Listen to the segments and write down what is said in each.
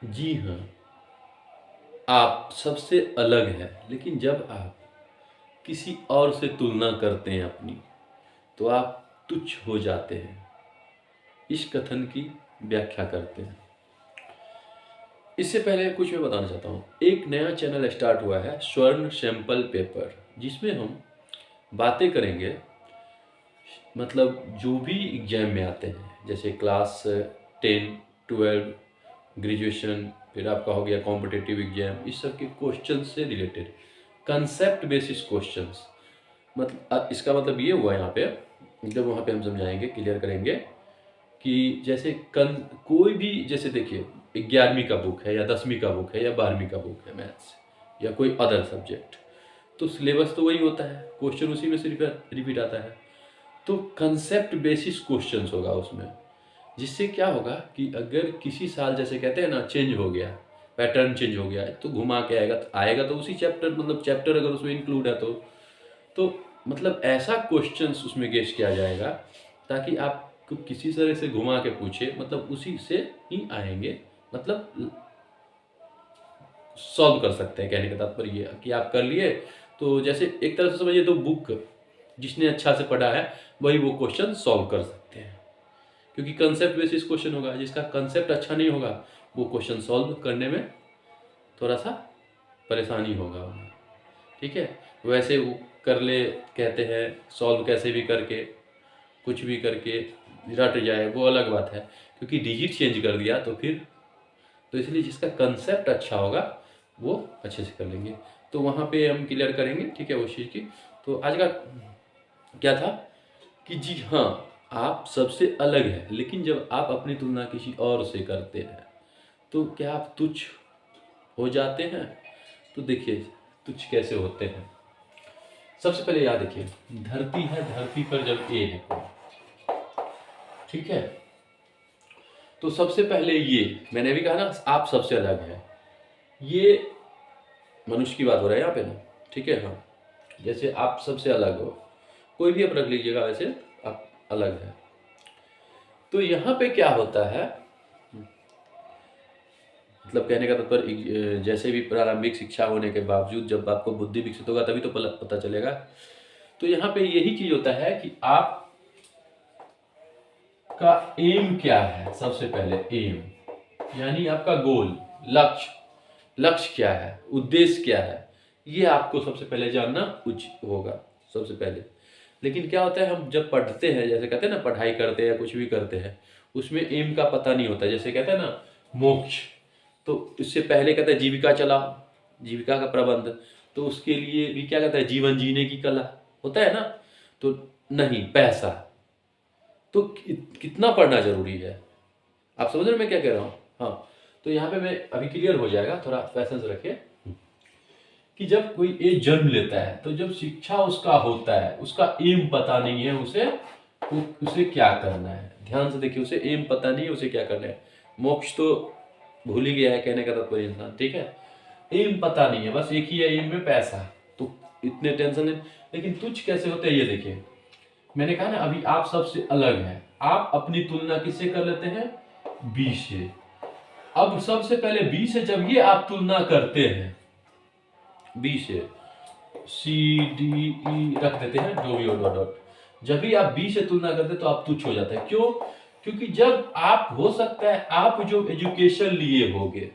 जी हाँ, आप सबसे अलग हैं, लेकिन जब आप किसी और से तुलना करते हैं अपनी, तो आप तुच्छ हो जाते हैं। इस कथन की व्याख्या करते हैं। इससे पहले कुछ मैं बताना चाहता हूँ। एक नया चैनल स्टार्ट हुआ है, स्वर्ण सैंपल पेपर, जिसमें हम बातें करेंगे मतलब जो भी एग्जाम में आते हैं, जैसे क्लास 10, 12, ग्रेजुएशन, फिर आपका हो गया कॉम्पिटिटिव एग्जाम, इस सब के क्वेश्चन से रिलेटेड कंसेप्ट बेसिस क्वेश्चंस। मतलब इसका मतलब ये हुआ यहाँ पे, मतलब वहाँ पे हम समझाएंगे, क्लियर करेंगे कि जैसे कोई भी, जैसे देखिए 11वीं का बुक है या 10वीं का बुक है या 12वीं का बुक है मैथ्स, या कोई अदर सब्जेक्ट, तो सिलेबस तो वही होता है, क्वेश्चन उसी में से रिपीट आता है। तो कंसेप्ट बेसिस क्वेश्चंस होगा उसमें, जिससे क्या होगा कि अगर किसी साल जैसे कहते हैं ना चेंज हो गया, पैटर्न चेंज हो गया है, तो घुमा के आएगा तो उसी चैप्टर, मतलब चैप्टर अगर उसमें इंक्लूड है तो मतलब ऐसा क्वेश्चंस उसमें गेस किया जाएगा ताकि आपको किसी तरह से घुमा के पूछे, मतलब उसी से ही आएंगे, मतलब सॉल्व कर सकते हैं। कहने का तात्पर्य ये कि आप कर लिए, तो जैसे एक तरह से समझिए तो बुक जिसने अच्छा से पढ़ा है वही वो क्वेश्चन सॉल्व कर सकते हैं, क्योंकि कंसेप्ट बेसिस क्वेश्चन होगा। जिसका कंसेप्ट अच्छा नहीं होगा वो क्वेश्चन सॉल्व करने में थोड़ा सा परेशानी होगा। ठीक है, वैसे वो कर ले, कहते हैं सॉल्व कैसे भी करके, कुछ भी करके रट जाए वो अलग बात है, क्योंकि डिजिट चेंज कर दिया तो फिर, तो इसलिए जिसका कंसेप्ट अच्छा होगा वो अच्छे से कर लेंगे। तो वहाँ पे हम क्लियर करेंगे, ठीक है, उस चीज़ की। तो आज का क्या था कि जी हाँ, आप सबसे अलग हैं, लेकिन जब आप अपनी तुलना किसी और से करते हैं तो क्या आप तुच्छ हो जाते हैं? तो देखिए तुच्छ कैसे होते हैं। सबसे पहले याद रखिए, धरती है, धरती पर जब ए है, ठीक है, तो सबसे पहले ये मैंने भी कहा ना, आप सबसे अलग है, ये मनुष्य की बात हो रहा है यहाँ पे ना, ठीक है। हाँ, जैसे आप सबसे अलग हो, कोई भी आप रख लीजिएगा, वैसे आप अलग है। तो यहाँ पे क्या होता है, मतलब कहने का तात्पर्य जैसे भी प्रारंभिक शिक्षा होने के बावजूद जब आपको बुद्धि विकसित होगा तभी तो पता चलेगा। तो यहाँ पे यही चीज होता है कि आप का एम क्या है। सबसे पहले एम यानी आपका गोल, लक्ष्य क्या है, उद्देश्य क्या है, ये आपको सबसे पहले जानना उचित होगा सबसे पहले। लेकिन क्या होता है, हम जब पढ़ते हैं, जैसे कहते हैं ना पढ़ाई करते हैं या कुछ भी करते हैं, उसमें एम का पता नहीं होता। जैसे कहते हैं ना मोक्ष, तो इससे पहले कहते हैं जीविका चलाओ, जीविका का प्रबंध, तो उसके लिए भी क्या कहता है, जीवन जीने की कला होता है ना, तो नहीं पैसा। तो कितना पढ़ना जरूरी है, आप समझ रहे हैं मैं क्या कह रहा हूँ? हाँ, तो यहाँ पे मैं अभी क्लियर हो जाएगा, थोड़ा पैसेंस रखिए। कि जब कोई एक जन्म लेता है तो जब शिक्षा उसका होता है, उसका एम पता नहीं है उसे क्या करना है। ध्यान से देखिए, उसे एम पता नहीं है उसे क्या करना है। मोक्ष तो भूल ही गया है, कहने का तात्पर्य इंसान, ठीक है। एम पता नहीं है, बस एक ही है एम में पैसा, तो इतने टेंशन है। लेकिन तुच्छ कैसे होते हैं ये देखिए, मैंने कहा ना अभी आप सबसे अलग हैं, आप अपनी तुलना किससे कर लेते हैं, बी से। अब सबसे पहले बी से जब ये आप तुलना करते हैं, बी से सी डी ई रख देते हैं, जो भी डॉट डॉट, जब भी आप बी से तुलना करते हैं तो आप तुच्छ हो जाते हैं। क्यों? क्योंकि जब आप, हो सकता है आप जो एजुकेशन लिए होगे,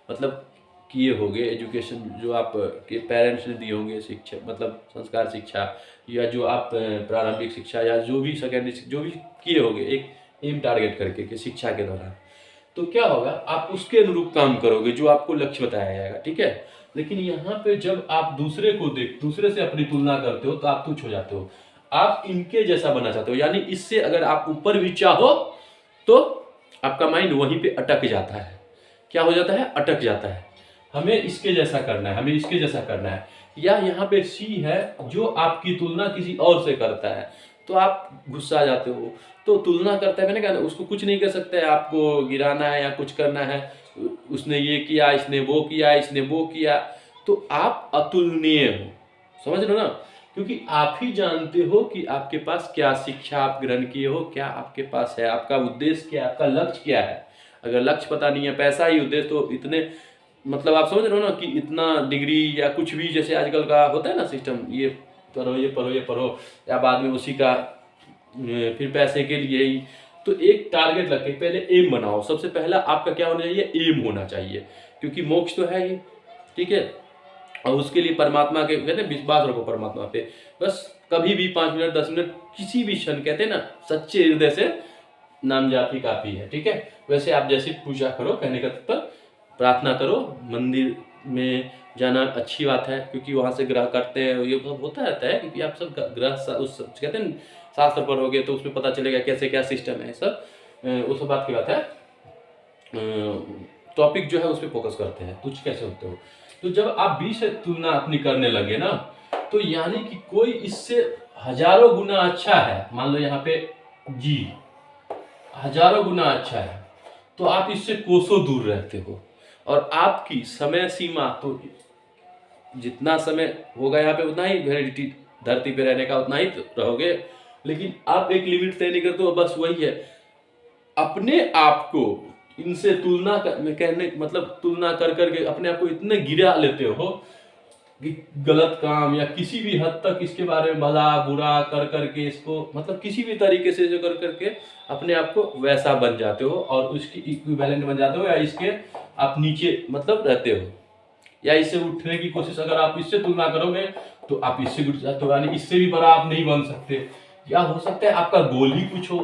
मतलब किए होगे एजुकेशन, जो आप के पेरेंट्स ने दिए होंगे शिक्षा, मतलब संस्कार शिक्षा, या जो आप प्रारंभिक शिक्षा या जो भी सेकेंडरी जो भी किए होंगे एक एम टारगेट करके कि शिक्षा के दौरान, तो क्या होगा, आप उसके अनुरूप काम करोगे जो आपको लक्ष्य बताया जाएगा, ठीक है। लेकिन यहाँ पे जब आप दूसरे से अपनी तुलना करते हो तो आप तुच्छ हो जाते हो, आप इनके जैसा बनना चाहते हो, यानी इससे अगर आप ऊपर भी चाहो तो आपका माइंड वहीं पे अटक जाता है। क्या हो जाता है, अटक जाता है, हमें इसके जैसा करना है, हमें इसके जैसा करना है। या यहाँ पे सी है जो आपकी तुलना किसी और से करता है, तो आप गुस्सा आ जाते हो। तो तुलना करता है, मैंने कहा ना उसको कुछ नहीं कर सकते, आपको गिराना है या कुछ करना है, उसने ये किया, इसने वो किया, इसने वो किया, तो आप अतुलनीय हो, समझ रहे हो ना। क्योंकि आप ही जानते हो कि आपके पास क्या शिक्षा आप ग्रहण किए हो, क्या आपके पास है, आपका उद्देश्य क्या है, आपका लक्ष्य क्या है, अगर लक्ष्य पता नहीं है, पैसा ही उद्देश्य, तो इतने मतलब आप समझ रहे हो ना कि इतना डिग्री या कुछ भी जैसे आजकल का होता है ना सिस्टम, ये करो ये पढ़ो ये पढ़ो, या बाद में उसी का फिर पैसे के लिए ही। तो एक टारगेट रख के पहले एम बनाओ। सबसे पहला आपका क्या होना चाहिए, एम होना चाहिए, क्योंकि मोक्ष तो है ही, ठीक है। और उसके लिए परमात्मा के कहते हैं विश्वास रखो परमात्मा पे। बस कभी भी 5 मिनट 10 मिनट किसी भी क्षण कहते हैं ना सच्चे हृदय से नाम जाप ही काफी है, ठीक है। वैसे आप जैसी पूजा करो, कहने का तात्पर्य प्रार्थना करो, मंदिर में जाना अच्छी बात है, क्योंकि वहाँ से ग्रह करते हैं, ये सब होता रहता है, क्योंकि आप सब ग्रह उस कहते हैं शास्त्र पढ़ोगे तो उसमें पता चलेगा कैसे क्या सिस्टम है सब, उस बात की बात है। टॉपिक जो है उस पर फोकस करते हैं, कुछ कैसे होते हो। तो जब आप 20 से तुलना अपनी करने लगे ना, तो यानी कि कोई इससे हजारों गुना अच्छा है, मान लो यहाँ पे जी हजारों गुना अच्छा है, तो आप इससे कोसों दूर रहते हो। और आपकी समय सीमा तो जितना समय होगा यहाँ पे उतना ही वैलिडिटी धरती पे रहने का उतना ही रहोगे, लेकिन आप एक लिमिट तय नहीं करते हो। बस वही है, अपने आप को इनसे तुलना कहने मतलब तुलना कर करके अपने आप को इतने गिरा लेते हो कि गलत काम या किसी भी हद तक इसके बारे में भला बुरा कर करके इसको मतलब किसी भी तरीके से जो कर करके अपने आप को वैसा बन जाते हो और उसकी इक्विवेलेंट बन जाते हो, या इसके आप नीचे मतलब रहते हो, या इससे उठने की कोशिश अगर आप इससे तुलना करोगे तो आप इससे उठ जाते हो, यानी इससे भी बड़ा आप नहीं बन सकते। या हो सकता है आपका गोल ही कुछ हो,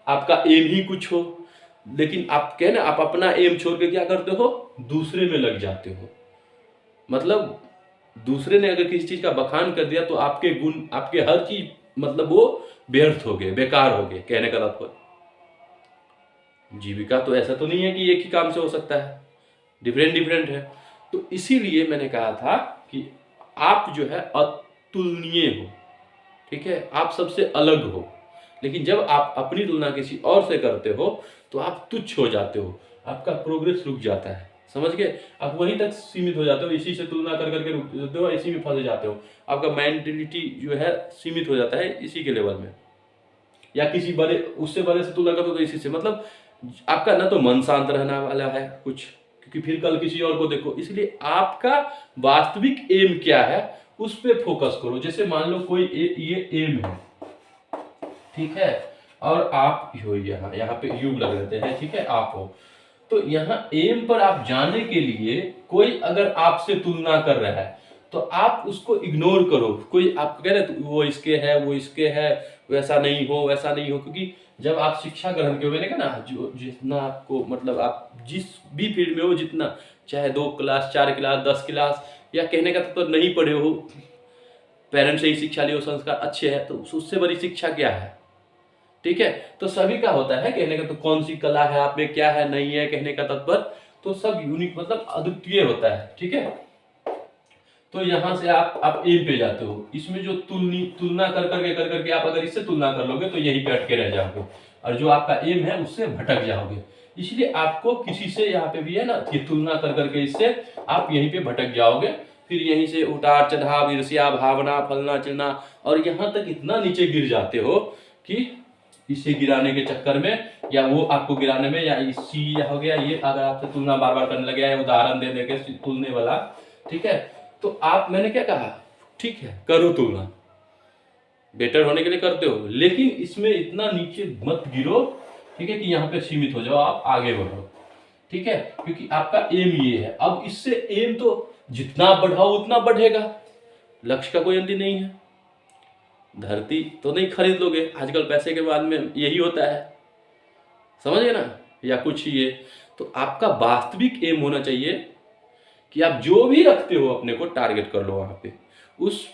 आपका एम ही कुछ हो, लेकिन आप कहे ना आप अपना एम छोड़ के क्या करते हो, दूसरे में लग जाते हो। मतलब दूसरे ने अगर किसी चीज का बखान कर दिया तो आपके गुण आपके हर चीज मतलब वो व्यर्थ हो गए, बेकार हो गए, कहने का तात्पर्य। जीविका तो ऐसा तो नहीं है कि एक ही काम से हो सकता है, डिफरेंट डिफरेंट है। तो इसीलिए मैंने कहा था कि आप जो है अतुलनीय हो, ठीक है, आप सबसे अलग हो। लेकिन जब आप अपनी तुलना किसी और से करते हो तो आप तुच्छ हो जाते हो, आपका प्रोग्रेस रुक जाता है, समझ गए। आप वहीं तक सीमित हो जाते हो, इसी से तुलना कर करके रुक जाते हो, इसी में फंस जाते हो। आपका मेंटेलिटी जो है सीमित हो जाता है इसी के लेवल में, या किसी बड़े उससे बड़े से तुलना करो तो इसी से मतलब आपका ना तो मन शांत रहने वाला है कुछ, क्योंकि फिर कल किसी और को देखो। इसलिए आपका वास्तविक एम क्या है उस पर फोकस करो। जैसे मान लो कोई ये एम है, ठीक है, और आप हो यहाँ पे युग लग रहते हैं, ठीक है, आप हो, तो यहाँ एम पर आप जाने के लिए कोई अगर आपसे तुलना कर रहा है तो आप उसको इग्नोर करो। कोई आप कह रहे वो इसके है वो इसके है, वैसा नहीं हो वैसा नहीं हो, क्योंकि जब आप शिक्षा ग्रहण के मैंने कहा ना जो जितना आपको मतलब आप जिस भी फील्ड में हो, जितना चाहे 2 क्लास 4 क्लास 10 क्लास, या कहने का तो नहीं पढ़े हो, पेरेंट्स से ही शिक्षा लियो, संस्कार अच्छे हैं, तो उससे बड़ी शिक्षा क्या है, ठीक है। तो सभी का होता है कहने का, तो कौन सी कला है आप में क्या है नहीं है, कहने का तात्पर्य तो सब यूनिक मतलब अद्वितीय होता है, ठीक है। तो यहां से आप एम पे जाते हो। इसमें जो तुलना कर करके आप अगर इससे तुलना कर लोगे तो यही पे अटके रह जाओगे, और जो आपका एम है उससे भटक जाओगे। इसलिए आपको किसी से यहाँ पे भी है ना कि तुलना कर करके इससे आप यहीं पे भटक जाओगे, फिर यहीं से उतार चढ़ाव ईर्ष्या भावना फलना चिलना, और यहाँ तक इतना नीचे गिर जाते हो कि इसे गिराने के चक्कर में या वो आपको गिराने में, या इसी हो गया ये अगर आपसे तुलना बार बार करने लगे, उदाहरण दे के तुलने वाला, ठीक है। तो आप मैंने क्या कहा, ठीक है करो तुलना, बेटर होने के लिए करते हो, लेकिन इसमें इतना नीचे मत गिरो, ठीक है, कि यहाँ पे सीमित हो जाओ, आप आगे बढ़ो, ठीक है, क्योंकि आपका एम ये है। अब इससे एम तो जितना बढ़ाओ उतना बढ़ेगा, लक्ष्य का कोई अंत नहीं है। धरती तो नहीं खरीद लोगे, आजकल पैसे के बाद में यही होता है, समझ गए ना, या कुछ ये। तो आपका वास्तविक एम होना चाहिए कि आप जो भी रखते हो अपने को टारगेट कर लो, वहां पे उस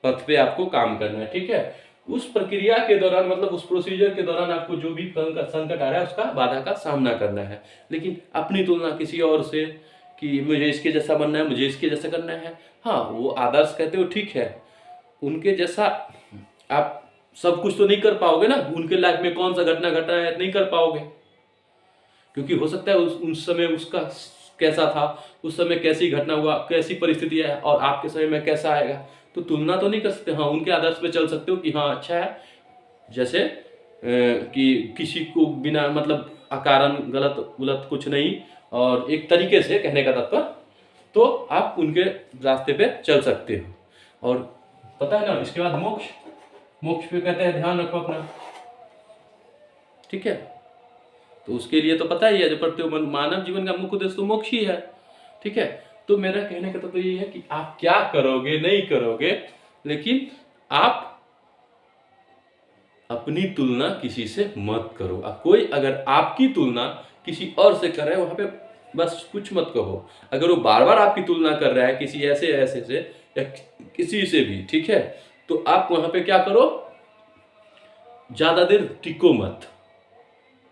पथ पे आपको काम करना है, ठीक है। उस प्रक्रिया के दौरान मतलब उस प्रोसीजर के दौरान आपको जो भी संकट आ रहा है उसका बाधा का सामना करना है। लेकिन अपनी तुलना किसी और से कि मुझे इसके जैसा बनना है, मुझे इसके जैसा करना है, हाँ वो आदर्श कहते हो, ठीक है, उनके जैसा आप सब कुछ तो नहीं कर पाओगे ना, उनके लाइफ में कौन सा घटना घटा है नहीं कर पाओगे, क्योंकि हो सकता है उस समय उसका कैसा था, उस समय कैसी घटना हुआ, कैसी परिस्थिति है, और आपके समय में कैसा आएगा। तो तुलना तो नहीं कर सकते, हाँ उनके आदर्श पे चल सकते हो कि हाँ अच्छा है। जैसे कि किसी को बिना मतलब अकारण गलत गलत कुछ नहीं, और एक तरीके से कहने का तात्पर्य, तो आप उनके रास्ते पे चल सकते हो। और पता है ना, इसके बाद मोक्ष, मोक्ष पे कहते हैं ध्यान रखो अपना, ठीक है। तो उसके लिए तो पता ही है, जो प्रत्येक मानव जीवन का मुख्य उद्देश्य तो मोक्ष ही है, ठीक है। तो मेरा कहने का तो ये है कि आप क्या करोगे नहीं करोगे, लेकिन आप अपनी तुलना किसी से मत करो। अब कोई अगर आपकी तुलना किसी और से कर रहा है, वहां पे बस कुछ मत कहो। अगर वो बार बार आपकी तुलना कर रहा है किसी ऐसे ऐसे से या किसी से भी, ठीक है, तो आप वहां पे क्या करो, ज्यादा देर टिको मत,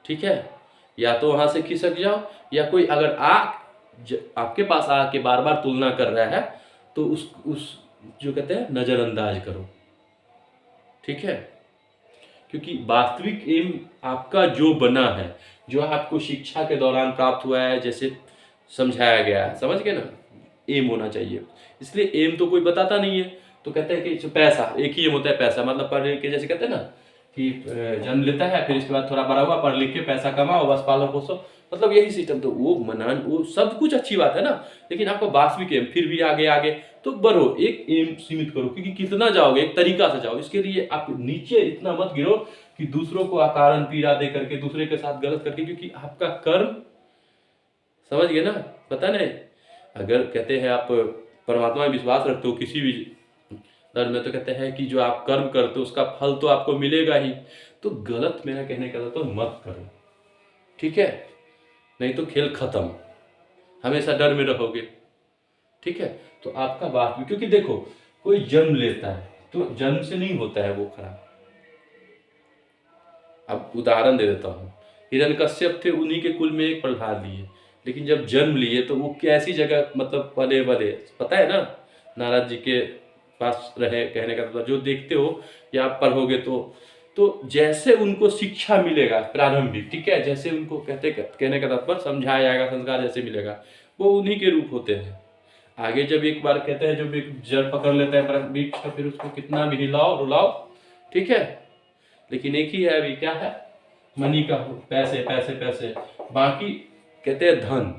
ठीक है। या तो वहां से खिसक जाओ, या कोई अगर आपके पास आके बार बार तुलना कर रहा है तो उस जो कहते हैं नजरअंदाज करो, ठीक है। क्योंकि वास्तविक एम आपका जो बना है, जो आपको शिक्षा के दौरान प्राप्त हुआ है, जैसे समझाया गया है, समझ गए ना, एम होना चाहिए। इसलिए एम तो कोई बताता नहीं है, तो कहते हैं कि पैसा, एक ही एम होता है पैसा, मतलब पढ़ लिख के, जैसे कहते हैं ना कि जन्म लेता है, फिर इसके बाद थोड़ा बड़ा हुआ, पढ़ लिख के पैसा कमाओ, बस पालो पोसो, मतलब यही सिस्टम। तो वो वो सब कुछ अच्छी बात है ना, लेकिन आपको वास्तविक एम फिर भी आगे आगे तो बढ़ो, एक एम सीमित करो, क्योंकि कितना जाओगे, एक तरीका से जाओ। इसके लिए आप नीचे इतना मत गिरो कि दूसरों को अकारण पीड़ा दे करके, दूसरे के साथ गलत करके, क्योंकि आपका कर्म, समझ गए ना, पता नहीं, अगर कहते हैं आप परमात्मा में विश्वास रखते हो किसी भी धर्म में, तो कहते हैं कि जो आप कर्म करते हो उसका फल तो आपको मिलेगा ही। तो गलत, मेरा कहने का तो मत करो, ठीक है, नहीं तो खेल खत्म, हमेशा डर में रहोगे, ठीक है। तो आपका बात भी, क्योंकि देखो कोई जन्म लेता है तो जन्म से नहीं होता है वो खराब। अब उदाहरण दे देता हूँ, हिरण्यकश्यप थे, उन्हीं के कुल में एक प्रहलाद लिए, लेकिन जब जन्म लिए तो वो कैसी जगह मतलब पले बले, पता है ना, नारद जी के पास रहे, कहने का मतलब जो देखते हो या आप पढ़ोगे तो जैसे उनको शिक्षा मिलेगा प्रारंभिक, ठीक है, जैसे उनको कहने का तात्पर्य समझाया जाएगा, संस्कार जैसे मिलेगा, वो उन्हीं के रूप होते हैं। आगे जब एक बार कहते हैं जब एक जड़ पकड़ लेता है वृक्ष का, फिर उसको कितना भी हिलाओ रुलाओ, ठीक है, लेकिन एक ही है, अभी क्या है, मनी का, पैसे पैसे पैसे, बाकी कहते हैं धन,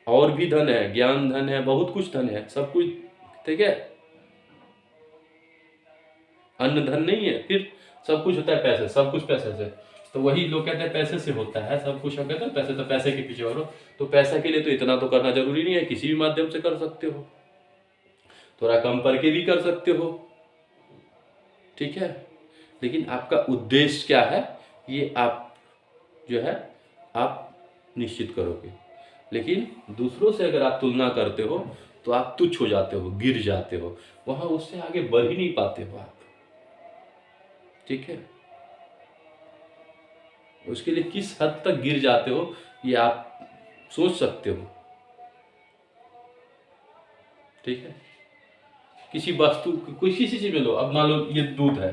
और भी धन है, ज्ञान धन है, बहुत कुछ धन है, सब कुछ, ठीक है, अन्न धन नहीं है, फिर सब कुछ होता है पैसे, सब कुछ पैसे से। तो वही लोग कहते हैं पैसे से होता है सब कुछ, हम कहते हैं पैसे, तो पैसे के पीछे हो, तो पैसा के लिए तो इतना तो करना जरूरी नहीं है, किसी भी माध्यम से कर सकते हो, थोड़ा कम करके भी कर सकते हो, ठीक है। लेकिन आपका उद्देश्य क्या है, ये आप जो है आप निश्चित करोगे। लेकिन दूसरों से अगर आप तुलना करते हो तो आप तुच्छ हो जाते हो, गिर जाते हो, वहां उससे आगे बढ़ ही नहीं पाते हो आप, ठीक है। उसके लिए किस हद तक गिर जाते हो ये आप सोच सकते हो, ठीक है। किसी वस्तु, कोई किसी चीज में लो, अब मान लो ये दूध है,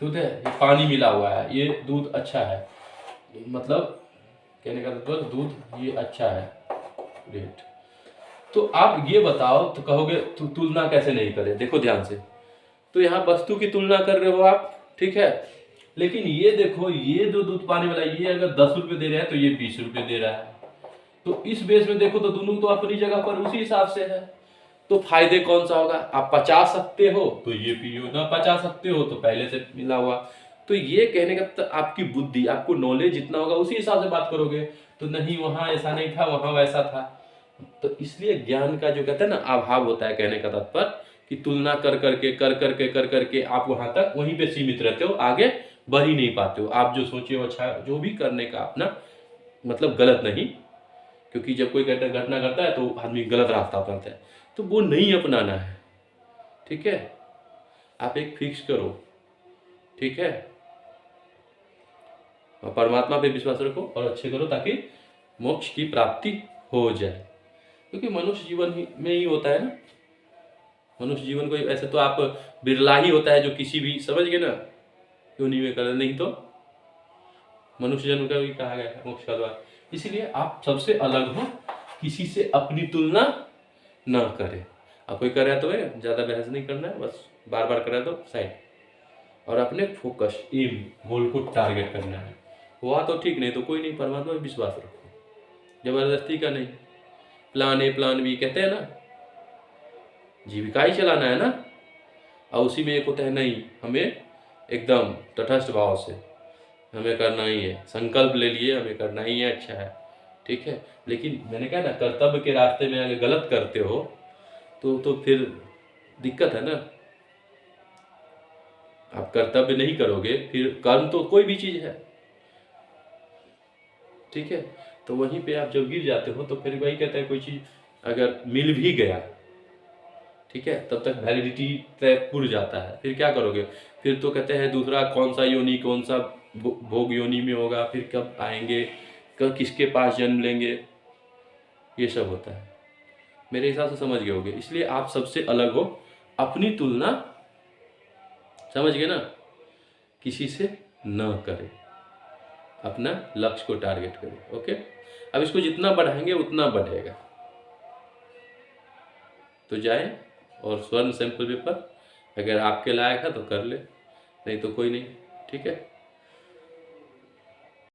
ये पानी मिला हुआ है, ये दूध अच्छा है, मतलब कहने का मतलब दूध ये अच्छा है, रेट। तो आप ये बताओ, तो कहोगे तुलना कैसे नहीं करें, देखो ध्यान से, तो यहाँ वस्तु की तुलना कर रहे हो आप, ठीक है, लेकिन ये देखो, ये जो दूध पाने वाला, ये अगर 10 रुपए दे रहा है तो ये 20 रुपए दे रहा है, तो इस बेस में देखो तो दोनों तो अपनी जगह पर उसी हिसाब से है, तो फायदे कौन सा होगा, आप 50 सकते हो तो ये पियो, ना 50 सकते हो तो पहले से मिला हुआ। तो ये कहने का तो आपकी बुद्धि, आपको नॉलेज जितना होगा उसी हिसाब से बात करोगे, तो नहीं वहां ऐसा नहीं था, वहां वैसा था। तो इसलिए ज्ञान का जो कहते हैं ना अभाव होता है, कहने का तात्पर्य कि तुलना कर करके आप वहां तक वहीं पे सीमित रहते हो, आगे बढ़ ही नहीं पाते हो। आप जो सोचे हो अच्छा, जो भी करने का अपना मतलब गलत नहीं, क्योंकि जब कोई घटना घटता है तो आदमी गलत रास्ता अपनाता है, तो वो नहीं अपनाना है, ठीक है। आप एक फिक्स करो, ठीक है, और परमात्मा पे विश्वास रखो और अच्छे करो, ताकि मोक्ष की प्राप्ति हो जाए। क्योंकि मनुष्य जीवन में ही होता है ना, मनुष्य जीवन को ऐसे तो आप बिरला ही होता है जो किसी भी, समझ गए ना, योनि में कर, नहीं तो मनुष्य जन्म का भी कहा गया है मोक्ष का द्वार। इसीलिए आप सबसे अलग हो, किसी से अपनी तुलना ना करें। अब कोई कर रहा है तो ज्यादा बहस नहीं करना है, बस बार बार कर रहा है तो साइड, और अपने फोकस एम गोल को टारगेट करना है। हुआ तो ठीक, नहीं तो कोई नहीं। परमात्मा में विश्वास रखो, जबरदस्ती का नहीं। प्लान ए प्लान बी कहते हैं ना, जीविका ही चलाना है ना। और उसी में एक होता है नहीं, हमें एकदम तटस्थ भाव से हमें करना ही है, संकल्प ले लिए हमें करना ही है, अच्छा है, ठीक है। लेकिन मैंने कहा ना, कर्तव्य के रास्ते में अगर गलत करते हो तो फिर दिक्कत है ना। आप कर्तव्य नहीं करोगे, फिर कर्म तो कोई भी चीज है, ठीक है। तो वहीं पे आप जब गिर जाते हो तो फिर वही कहते हैं, कोई चीज अगर मिल भी गया, ठीक है, तब तक वैलिडिटी तय पुर जाता है, फिर क्या करोगे? फिर तो कहते हैं दूसरा कौन सा योनि, कौन सा भोग योनि में होगा, फिर कब आएंगे, कब किसके पास जन्म लेंगे, ये सब होता है। मेरे हिसाब से समझ गए होगे। इसलिए आप सबसे अलग हो, अपनी तुलना, समझ गए ना, किसी से न करें, अपना लक्ष्य को टारगेट करें। ओके, अब इसको जितना बढ़ाएंगे उतना बढ़ेगा। तो जाए और स्वर्ण सैंपल पेपर अगर आपके लायक है तो कर ले, नहीं तो कोई नहीं, ठीक है।